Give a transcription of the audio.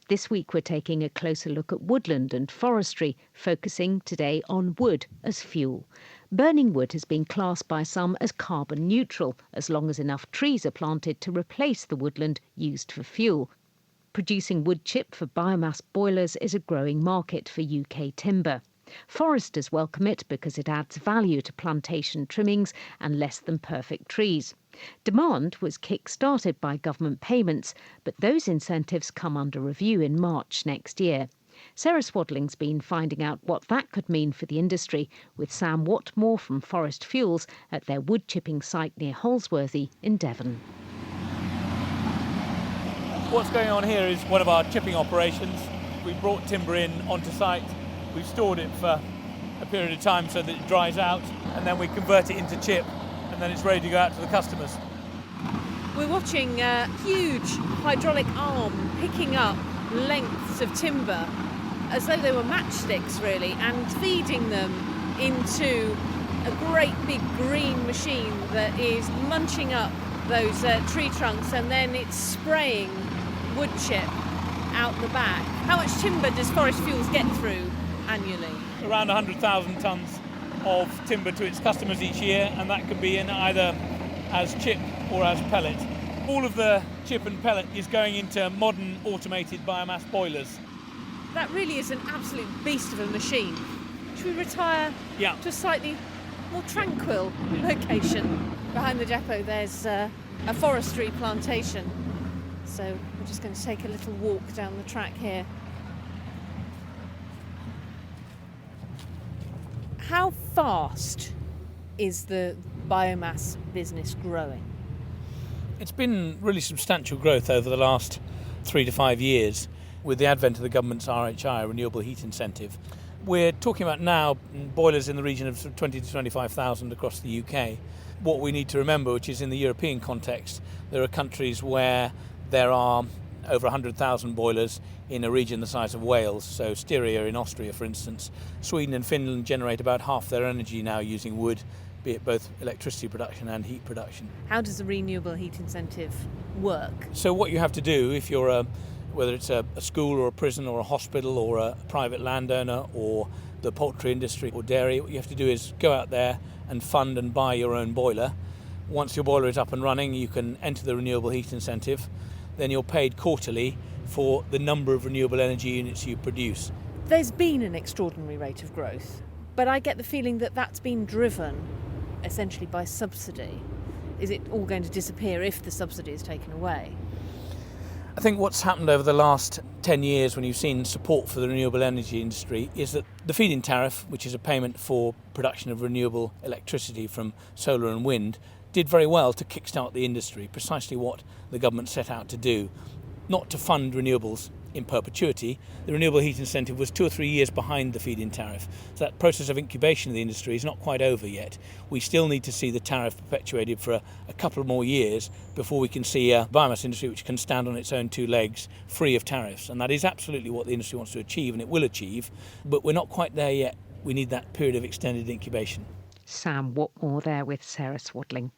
This week we're taking a closer look at woodland and forestry, focusing today on wood as fuel. Burning wood has been classed by some as carbon neutral, as long as enough trees are planted to replace the woodland used for fuel. Producing wood chip for biomass boilers is a growing market for UK timber. Foresters welcome it because it adds value to plantation trimmings and less than perfect trees. Demand was kick-started by government payments, but those incentives come under review in March next year. Sarah Swadling's been finding out what that could mean for the industry with Sam Whatmore from Forest Fuels at their wood chipping site near Holsworthy in Devon. What's going on here is one of our chipping operations. We brought timber in onto site. We've stored it for a period of time so that it dries out, and then we convert it into chip, and then it's ready to go out to the customers. We're watching a huge hydraulic arm picking up lengths of timber as though they were matchsticks, really, and feeding them into a great big green machine that is munching up those tree trunks, and then it's spraying wood chip out the back. How much timber does Forest Fuels get through annually? Around 100,000 tonnes of timber to its customers each year, and that can be in either as chip or as pellet. All of the chip and pellet is going into modern automated biomass boilers. That really is an absolute beast of a machine. Should we retire to a slightly more tranquil location? Behind the depot there's a forestry plantation, so we're just going to take a little walk down the track here. How fast is the biomass business growing? It's been really substantial growth over the last 3 to 5 years with the advent of the government's RHI, Renewable Heat Incentive. We're talking about now boilers in the region of 20 to 25,000 across the UK. What we need to remember, which is in the European context, there are countries where there are over 100,000 boilers in a region the size of Wales. So Styria in Austria, for instance. Sweden and Finland generate about half their energy now using wood, be it both electricity production and heat production. How does the renewable heat incentive work? So what you have to do, if you're whether it's a school or a prison or a hospital or a private landowner or the poultry industry or dairy, what you have to do is go out there and fund and buy your own boiler. Once your boiler is up and running, you can enter the renewable heat incentive. Then you're paid quarterly for the number of renewable energy units you produce. There's been an extraordinary rate of growth, but I get the feeling that that's been driven essentially by subsidy. Is it all going to disappear if the subsidy is taken away? I think what's happened over the last 10 years when you've seen support for the renewable energy industry is that the feed-in tariff, which is a payment for production of renewable electricity from solar and wind, did very well to kickstart the industry, precisely what the government set out to do. Not to fund renewables in perpetuity. The renewable heat incentive was 2 or 3 years behind the feed-in tariff. So that process of incubation of the industry is not quite over yet. We still need to see the tariff perpetuated for a couple more years before we can see a biomass industry which can stand on its own 2 legs, free of tariffs. And that is absolutely what the industry wants to achieve, and it will achieve. But we're not quite there yet. We need that period of extended incubation. Sam Whatmore there with Sarah Swadling.